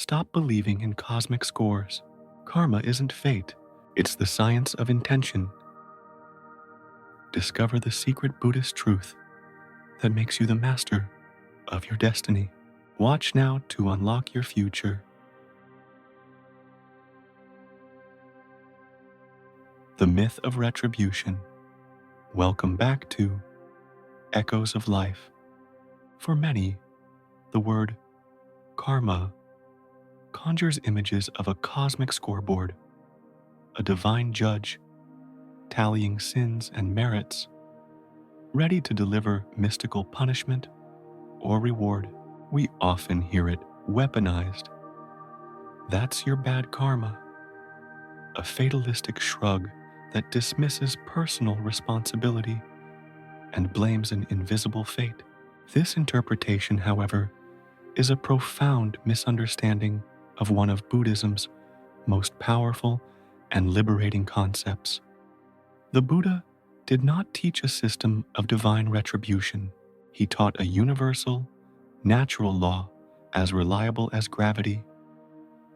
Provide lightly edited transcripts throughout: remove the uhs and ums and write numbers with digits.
Stop believing in cosmic scores. Karma isn't fate, it's the science of intention. Discover the secret Buddhist truth that makes you the master of your destiny. Watch now to unlock your future. The myth of retribution. Welcome back to Echoes of Life. For many, the word karma conjures images of a cosmic scoreboard, a divine judge tallying sins and merits, ready to deliver mystical punishment or reward. We often hear it weaponized. That's your bad karma, a fatalistic shrug that dismisses personal responsibility and blames an invisible fate. This interpretation, however, is a profound misunderstanding of one of Buddhism's most powerful and liberating concepts. The Buddha did not teach a system of divine retribution. He taught a universal, natural law as reliable as gravity,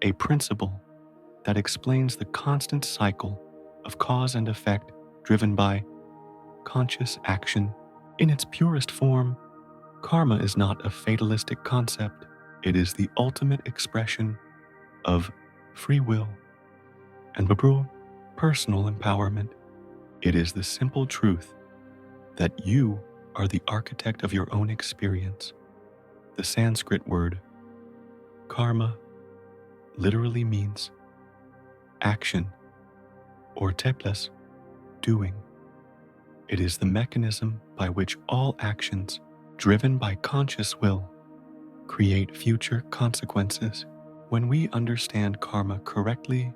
a principle that explains the constant cycle of cause and effect driven by conscious action. In its purest form, karma is not a fatalistic concept. It is the ultimate expression of free will and personal empowerment. It is the simple truth that you are the architect of your own experience. The Sanskrit word karma literally means action, or teplas, doing. It is the mechanism by which all actions, driven by conscious will, create future consequences. When we understand karma correctly,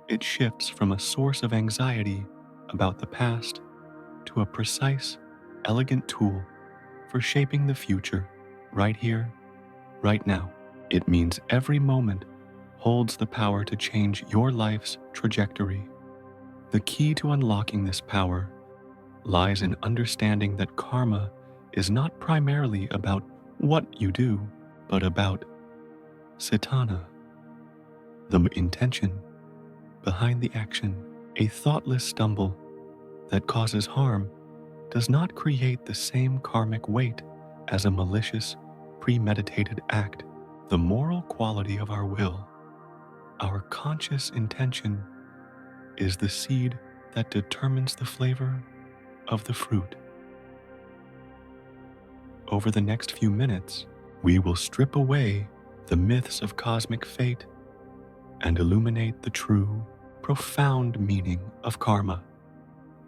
it shifts from a source of anxiety about the past to a precise, elegant tool for shaping the future right here, right now. It means every moment holds the power to change your life's trajectory. The key to unlocking this power lies in understanding that karma is not primarily about what you do, but about Cetanā, the intention behind the action. A thoughtless stumble that causes harm does not create the same karmic weight as a malicious, premeditated act. The moral quality of our will, our conscious intention, is the seed that determines the flavor of the fruit. Over the next few minutes, we will strip away the myths of cosmic fate and illuminate the true, profound meaning of karma.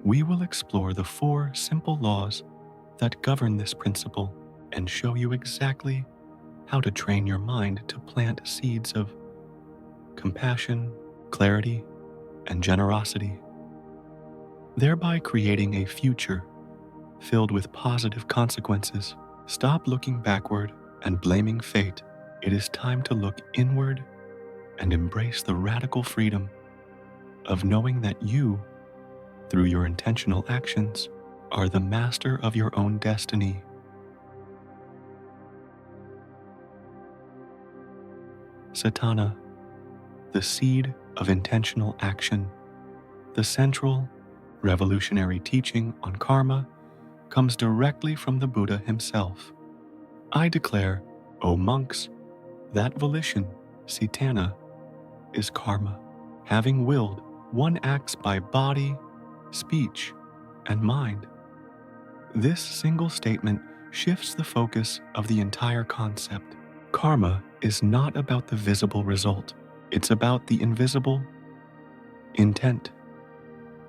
We will explore the 4 simple laws that govern this principle and show you exactly how to train your mind to plant seeds of compassion, clarity, and generosity, thereby creating a future filled with positive consequences. Stop looking backward and blaming fate. It is time to look inward and embrace the radical freedom of knowing that you, through your intentional actions, are the master of your own destiny. Cetanā, the seed of intentional action. The central, revolutionary teaching on karma comes directly from the Buddha himself. I declare, O monks, that volition, Cetanā, is karma. Having willed, one acts by body, speech, and mind. This single statement shifts the focus of the entire concept. Karma is not about the visible result. It's about the invisible intent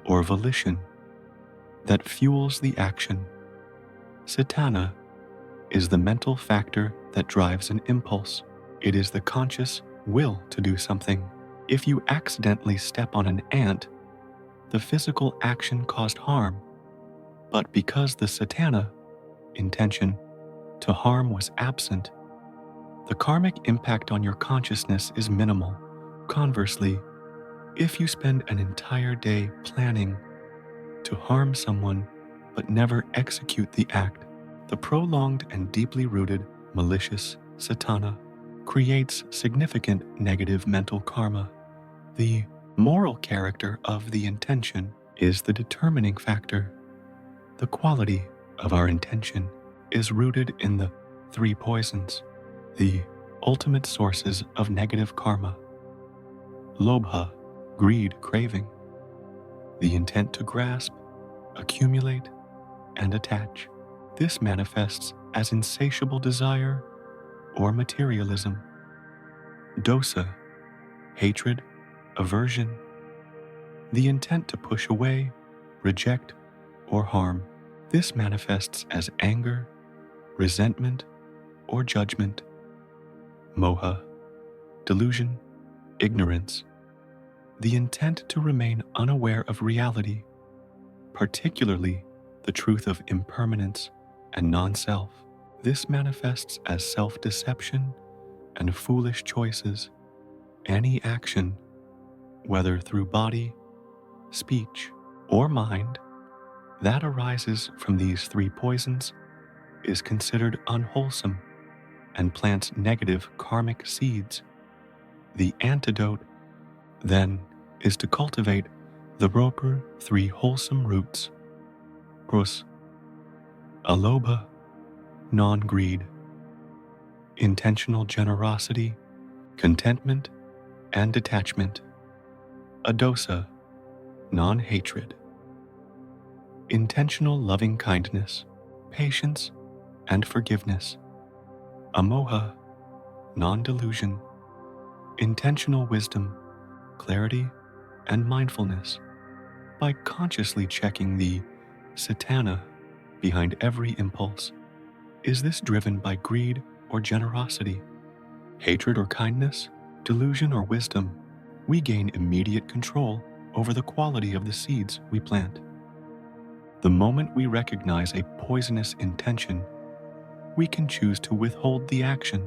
or volition that fuels the action. Cetanā is the mental factor that drives an impulse. It is the conscious will to do something. If you accidentally step on an ant, the physical action caused harm, but because the Cetanā, intention to harm, was absent, the karmic impact on your consciousness is minimal. Conversely, if you spend an entire day planning to harm someone but never execute the act, the prolonged and deeply rooted malicious Cetanā creates significant negative mental karma. The moral character of the intention is the determining factor. The quality of our intention is rooted in the three poisons, the ultimate sources of negative karma: lobha, greed, craving, the intent to grasp, accumulate, and attach. This manifests as insatiable desire or materialism. Dosa, hatred, aversion, the intent to push away, reject, or harm. This manifests as anger, resentment, or judgment. Moha, delusion, ignorance, the intent to remain unaware of reality, particularly the truth of impermanence and non-self. This manifests as self-deception and foolish choices. Any action, whether through body, speech, or mind, that arises from these three poisons is considered unwholesome and plants negative karmic seeds. The antidote, then, is to cultivate the proper three wholesome roots: pros, alobha, non-greed, intentional generosity, contentment, and detachment; adosa, non-hatred, intentional loving-kindness, patience, and forgiveness; amoha, non-delusion, intentional wisdom, clarity, and mindfulness. By consciously checking the Cetanā behind every impulse, is this driven by greed or generosity, hatred or kindness, delusion or wisdom? We gain immediate control over the quality of the seeds we plant. The moment we recognize a poisonous intention, we can choose to withhold the action,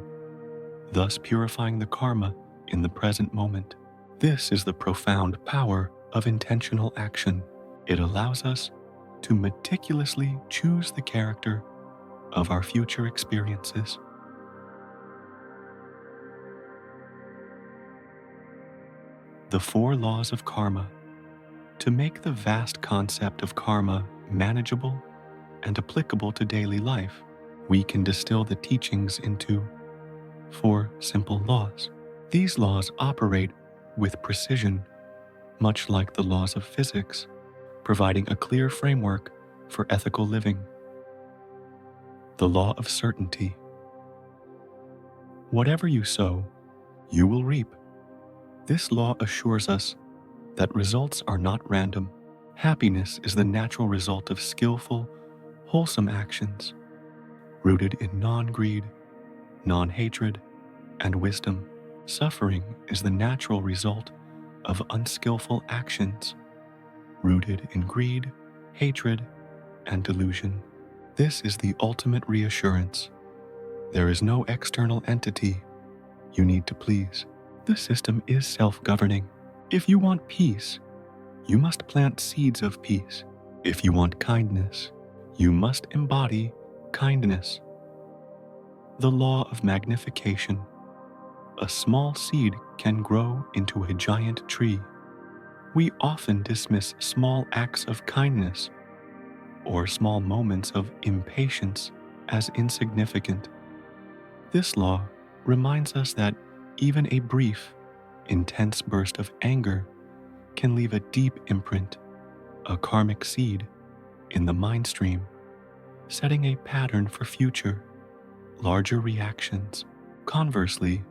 thus purifying the karma in the present moment. This is the profound power of intentional action. It allows us to meticulously choose the character of our future experiences. The four laws of karma. To make the vast concept of karma manageable and applicable to daily life, we can distill the teachings into four simple laws. These laws operate with precision, much like the laws of physics, providing a clear framework for ethical living. The law of certainty. Whatever you sow, you will reap. This law assures us that results are not random. Happiness is the natural result of skillful, wholesome actions, rooted in non-greed, non-hatred, and wisdom. Suffering is the natural result of unskillful actions, rooted in greed, hatred, and delusion. This is the ultimate reassurance. There is no external entity you need to please. The system is self-governing. If you want peace, you must plant seeds of peace. If you want kindness, you must embody kindness. The law of magnification. A small seed can grow into a giant tree. We often dismiss small acts of kindness or small moments of impatience as insignificant. This law reminds us that even a brief, intense burst of anger can leave a deep imprint, a karmic seed, in the mind stream, setting a pattern for future, larger reactions. Conversely,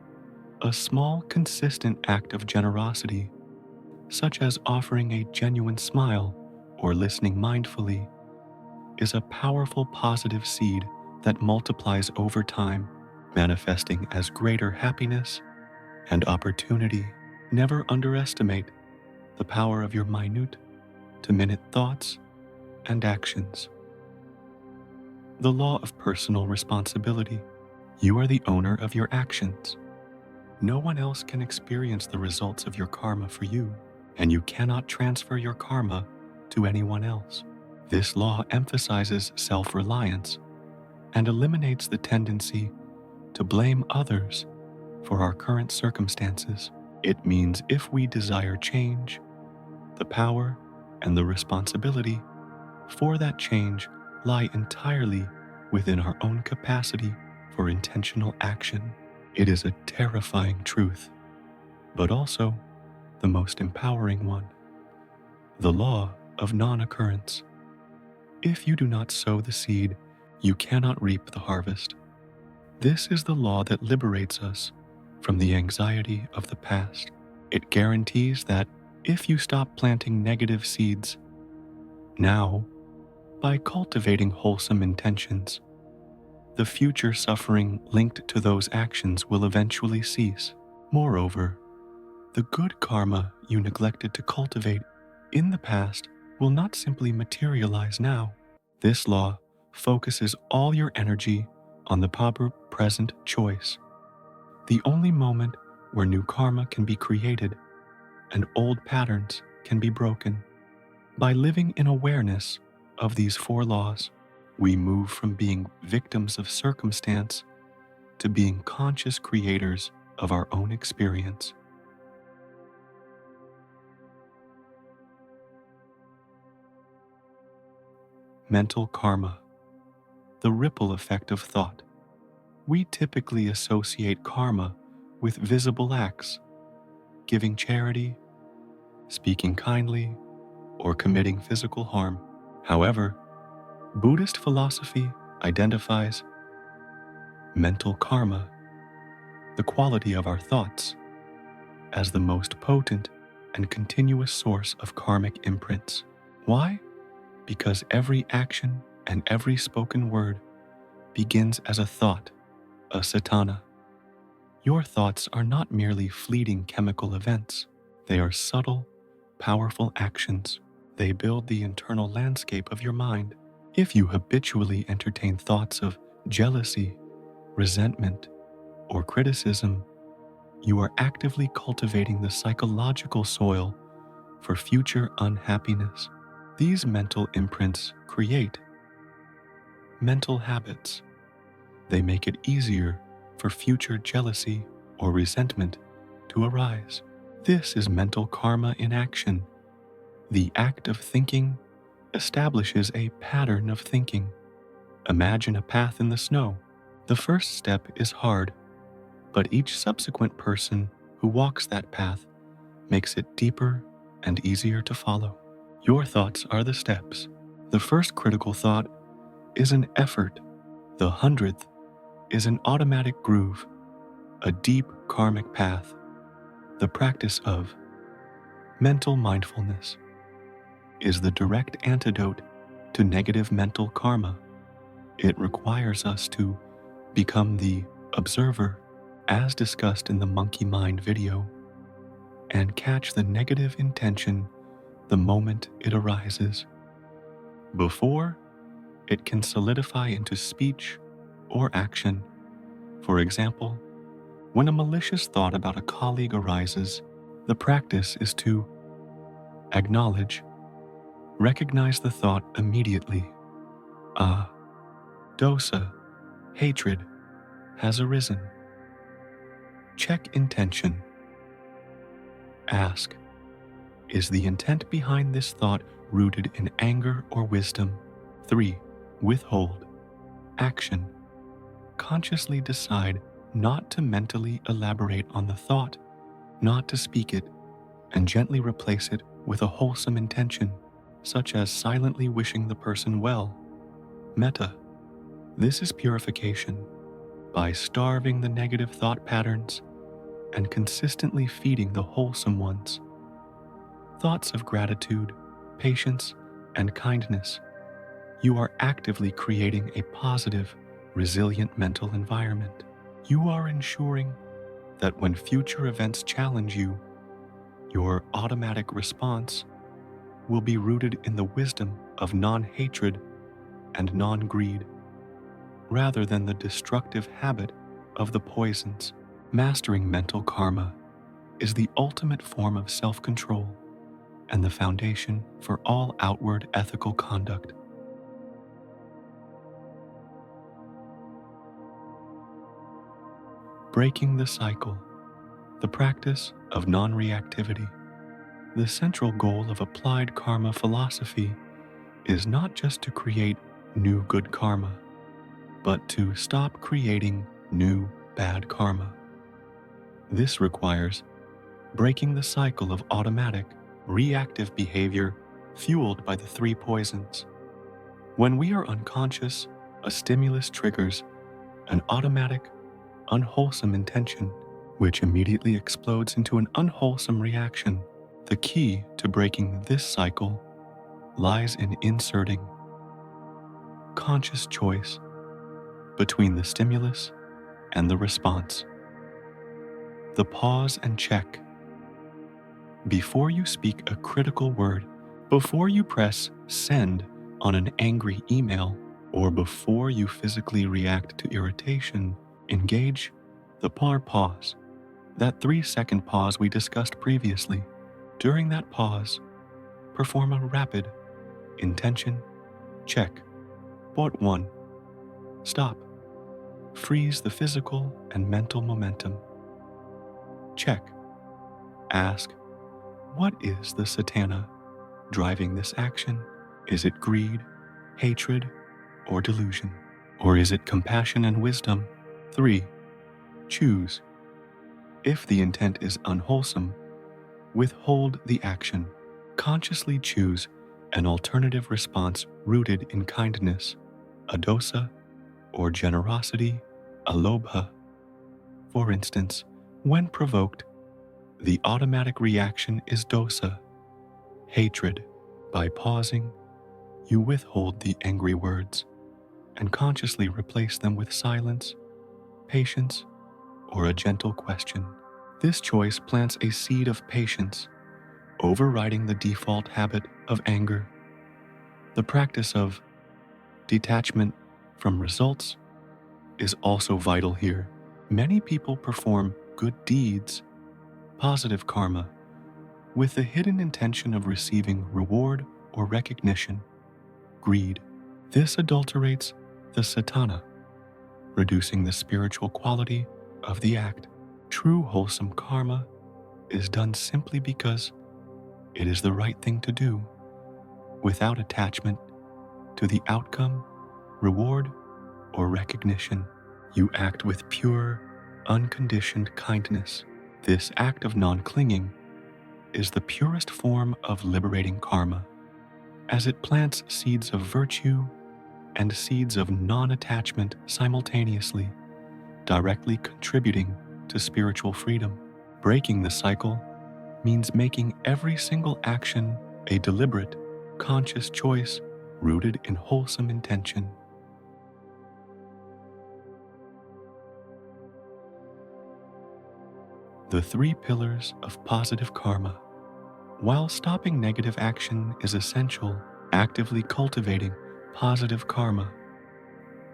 a small, consistent act of generosity, such as offering a genuine smile or listening mindfully, is a powerful positive seed that multiplies over time, manifesting as greater happiness and opportunity. Never underestimate the power of your minute to minute thoughts and actions. The law of personal responsibility. You are the owner of your actions. No one else can experience the results of your karma for you, and you cannot transfer your karma to anyone else. This law emphasizes self-reliance and eliminates the tendency to blame others for our current circumstances. It means if we desire change, the power and the responsibility for that change lie entirely within our own capacity for intentional action. It is a terrifying truth, but also the most empowering one. The law of non-occurrence. If you do not sow the seed, you cannot reap the harvest. This is the law that liberates us from the anxiety of the past. It guarantees that if you stop planting negative seeds now, by cultivating wholesome intentions, the future suffering linked to those actions will eventually cease. Moreover, the good karma you neglected to cultivate in the past will not simply materialize now. This law focuses all your energy on the proper present choice, the only moment where new karma can be created and old patterns can be broken. By living in awareness of these four laws, we move from being victims of circumstance to being conscious creators of our own experience. Mental karma, the ripple effect of thought. We typically associate karma with visible acts, giving charity, speaking kindly, or committing physical harm. However, Buddhist philosophy identifies mental karma, the quality of our thoughts, as the most potent and continuous source of karmic imprints. Why? Because every action and every spoken word begins as a thought, a Cetanā. Your thoughts are not merely fleeting chemical events. They are subtle, powerful actions. They build the internal landscape of your mind. If you habitually entertain thoughts of jealousy, resentment, or criticism, you are actively cultivating the psychological soil for future unhappiness. These mental imprints create mental habits. They make it easier for future jealousy or resentment to arise. This is mental karma in action. The act of thinking establishes a pattern of thinking. Imagine a path in the snow. The first step is hard, but each subsequent person who walks that path makes it deeper and easier to follow. Your thoughts are the steps. The first critical thought is an effort. The 100th is an automatic groove, a deep karmic path. The practice of mental mindfulness is the direct antidote to negative mental karma. It requires us to become the observer, as discussed in the monkey mind video, and catch the negative intention the moment it arises, before it can solidify into speech or action. For example, when a malicious thought about a colleague arises, the practice is to acknowledge, recognize the thought immediately. Dosa, hatred, has arisen. Check intention. Ask, is the intent behind this thought rooted in anger or wisdom? 3. Withhold. Action. Consciously decide not to mentally elaborate on the thought, not to speak it, and gently replace it with a wholesome intention, such as silently wishing the person well. Metta. This is purification. By starving the negative thought patterns and consistently feeding the wholesome ones. Thoughts of gratitude, patience, and kindness. You are actively creating a positive, resilient mental environment. You are ensuring that when future events challenge you, your automatic response will be rooted in the wisdom of non-hatred and non-greed, rather than the destructive habit of the poisons. Mastering mental karma is the ultimate form of self-control and the foundation for all outward ethical conduct. breaking the cycle, the practice of non-reactivity. The central goal of applied karma philosophy is not just to create new good karma, but to stop creating new bad karma. This requires breaking the cycle of automatic, reactive behavior fueled by the three poisons. When we are unconscious, a stimulus triggers an automatic, unwholesome intention, which immediately explodes into an unwholesome reaction. The key to breaking this cycle lies in inserting conscious choice between the stimulus and the response. The pause and check. Before you speak a critical word, before you press send on an angry email, or before you physically react to irritation, engage the pause, that 3-second pause we discussed previously. During that pause, perform a rapid intention check. Point 1. Stop. Freeze the physical and mental momentum. Check. Ask, what is the Cetanā driving this action? Is it greed, hatred, or delusion? Or is it compassion and wisdom? 3. Choose. If the intent is unwholesome, withhold the action. Consciously choose an alternative response rooted in kindness, a dosa, or generosity, a lobha. For instance, when provoked, the automatic reaction is dosa, hatred. By pausing, you withhold the angry words and consciously replace them with silence, patience, or a gentle question. This choice plants a seed of patience, overriding the default habit of anger. The practice of detachment from results is also vital here. Many people perform good deeds, positive karma, with the hidden intention of receiving reward or recognition, greed. This adulterates the Cetanā, reducing the spiritual quality of the act. True wholesome karma is done simply because it is the right thing to do, without attachment to the outcome, reward, or recognition. You act with pure, unconditioned kindness. This act of non-clinging is the purest form of liberating karma, as it plants seeds of virtue and seeds of non-attachment simultaneously, directly contributing to spiritual freedom. Breaking the cycle means making every single action a deliberate, conscious choice rooted in wholesome intention. The 3 pillars of positive karma. While stopping negative action is essential, actively cultivating positive karma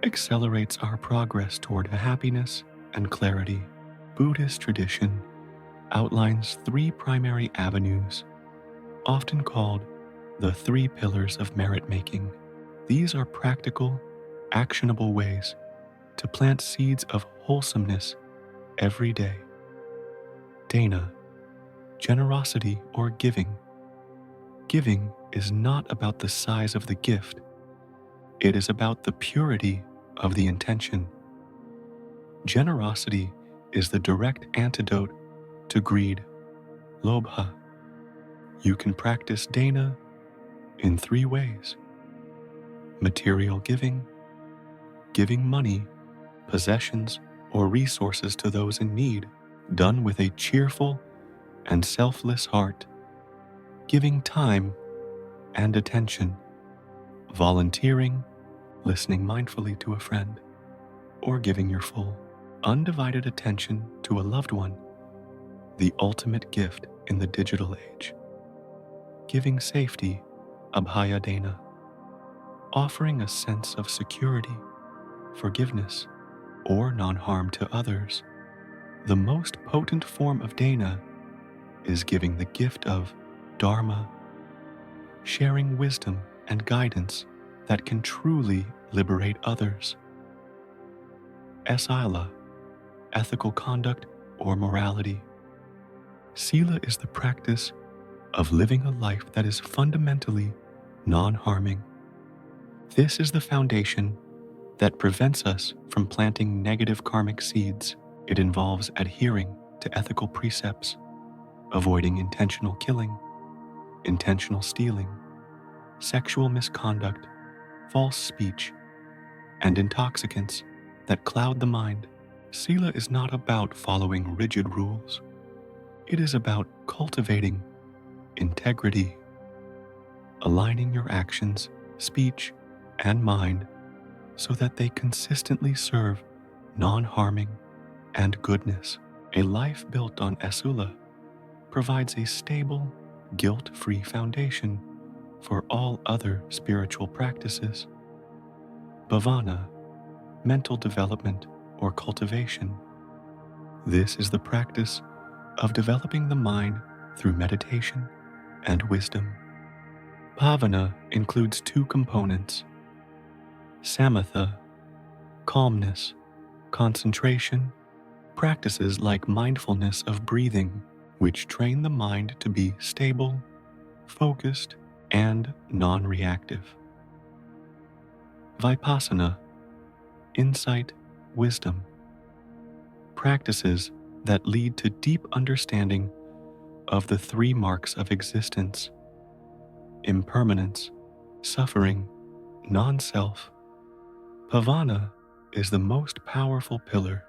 accelerates our progress toward happiness and clarity. Buddhist tradition outlines 3 primary avenues, often called the 3 pillars of merit-making. These are practical, actionable ways to plant seeds of wholesomeness every day. Dana, generosity or giving. Giving is not about the size of the gift. It is about the purity of the intention. Generosity is the direct antidote to greed, lobha. You can practice dana in 3 ways: material giving, giving money, possessions, or resources to those in need, done with a cheerful and selfless heart; giving time and attention, volunteering, listening mindfully to a friend, or giving your full, undivided attention to a loved one, the ultimate gift in the digital age. Giving safety, abhaya dana, offering a sense of security, forgiveness, or non-harm to others. The most potent form of dana is giving the gift of dharma, sharing wisdom and guidance that can truly liberate others. Asila, ethical conduct, or morality. Sila is the practice of living a life that is fundamentally non-harming. This is the foundation that prevents us from planting negative karmic seeds. It involves adhering to ethical precepts, avoiding intentional killing, intentional stealing, sexual misconduct, false speech, and intoxicants that cloud the mind. Sila is not about following rigid rules. It is about cultivating integrity, aligning your actions, speech, and mind so that they consistently serve non-harming and goodness. A life built on Asula provides a stable, guilt-free foundation for all other spiritual practices. Bhavana, mental development or cultivation. This is the practice of developing the mind through meditation and wisdom. Bhavana includes two components: samatha, calmness, concentration, practices like mindfulness of breathing, which train the mind to be stable, focused, and non-reactive. Vipassana, insight, wisdom, practices that lead to deep understanding of the three marks of existence: impermanence, suffering, non-self. Bhavana is the most powerful pillar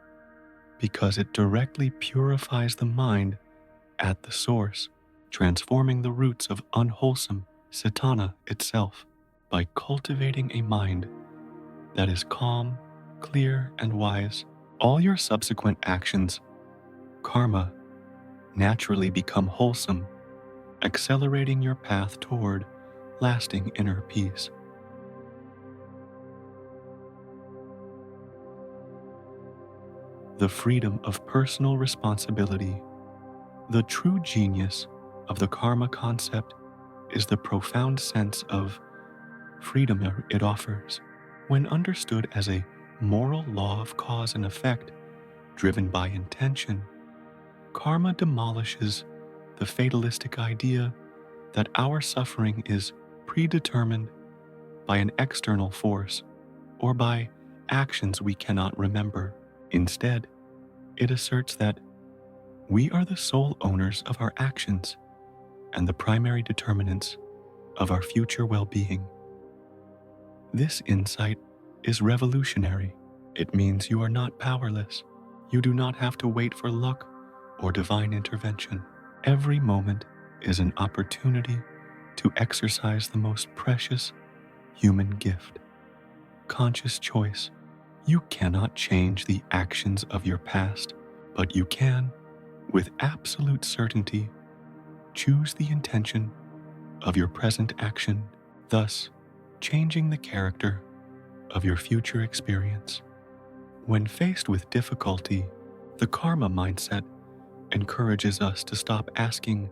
because it directly purifies the mind at the source, transforming the roots of unwholesome Cetanā itself. By cultivating a mind that is calm, clear, and wise, all your subsequent actions, karma, naturally become wholesome, accelerating your path toward lasting inner peace. The freedom of personal responsibility. The true genius of the karma concept is the profound sense of freedom it offers. When understood as a moral law of cause and effect driven by intention, karma demolishes the fatalistic idea that our suffering is predetermined by an external force or by actions we cannot remember. Instead, it asserts that we are the sole owners of our actions and the primary determinants of our future well-being. This insight is revolutionary. It means you are not powerless. You do not have to wait for luck or divine intervention. Every moment is an opportunity to exercise the most precious human gift: conscious choice. You cannot change the actions of your past, but you can, with absolute certainty, choose the intention of your present action, thus changing the character of your future experience. When faced with difficulty, the karma mindset encourages us to stop asking,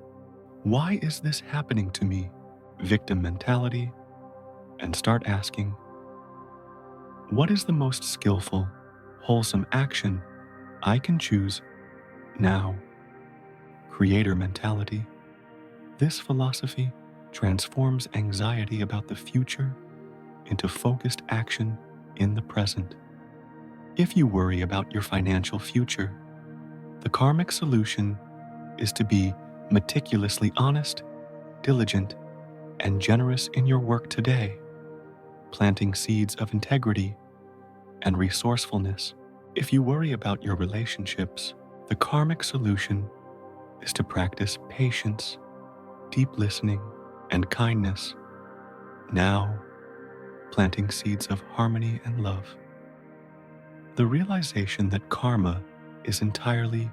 "Why is this happening to me?" victim mentality, and start asking, "What is the most skillful, wholesome action I can choose now?" Creator mentality. This philosophy transforms anxiety about the future into focused action in the present. If you worry about your financial future, the karmic solution is to be meticulously honest, diligent, and generous in your work today, planting seeds of integrity and resourcefulness. If you worry about your relationships, the karmic solution is to practice patience, deep listening, and kindness, now planting seeds of harmony and love. The realization that karma is entirely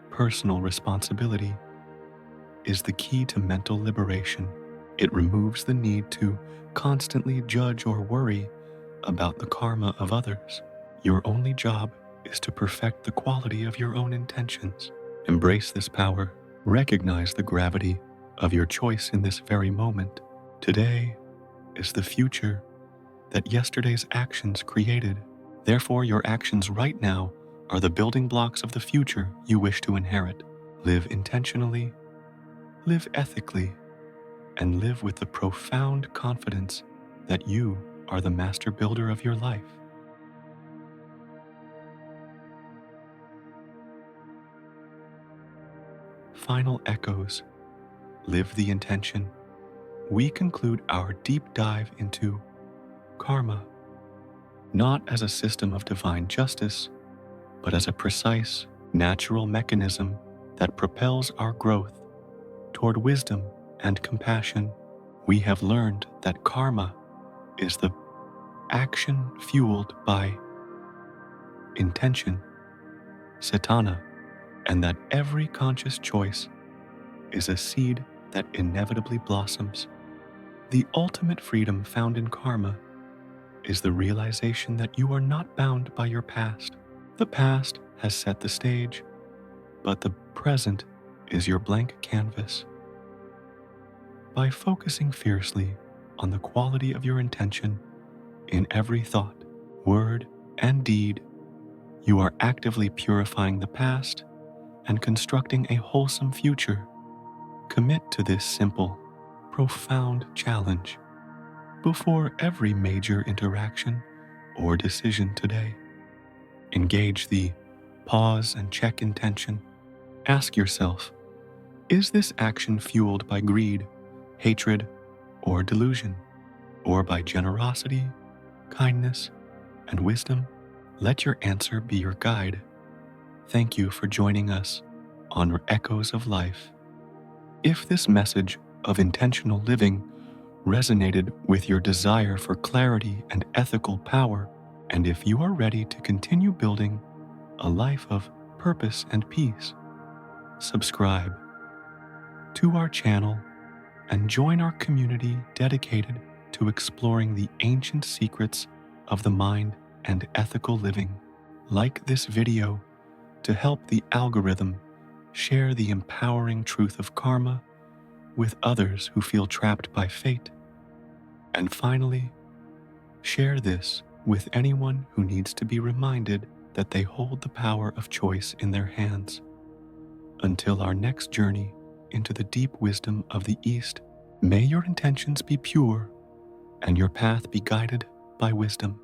personal responsibility is the key to mental liberation. It removes the need to constantly judge or worry about the karma of others. Your only job is to perfect the quality of your own intentions. Embrace this power. Recognize the gravity of your choice in this very moment. Today is the future that yesterday's actions created. Therefore, your actions right now are the building blocks of the future you wish to inherit. Live intentionally, live ethically, and live with the profound confidence that you are the master builder of your life. Final echoes. Live the intention. We conclude our deep dive into karma, not as a system of divine justice, but as a precise, natural mechanism that propels our growth toward wisdom and compassion. We have learned that karma is the action fueled by intention, Cetanā, and that every conscious choice is a seed that inevitably blossoms. The ultimate freedom found in karma is the realization that you are not bound by your past. The past has set the stage, but the present is your blank canvas. By focusing fiercely on the quality of your intention in every thought, word, and deed, you are actively purifying the past and constructing a wholesome future. Commit to this simple, profound challenge before every major interaction or decision today. Engage the pause and check intention. Ask yourself, is this action fueled by greed, hatred, or delusion, or by generosity, kindness, and wisdom? Let your answer be your guide. Thank you for joining us on Echoes of Life. If this message of intentional living resonated with your desire for clarity and ethical power, and if you are ready to continue building a life of purpose and peace, subscribe to our channel and join our community dedicated to exploring the ancient secrets of the mind and ethical living. Like this video to help the algorithm share the empowering truth of karma with others who feel trapped by fate. And finally, share this with anyone who needs to be reminded that they hold the power of choice in their hands. Until our next journey into the deep wisdom of the East, may your intentions be pure and your path be guided by wisdom.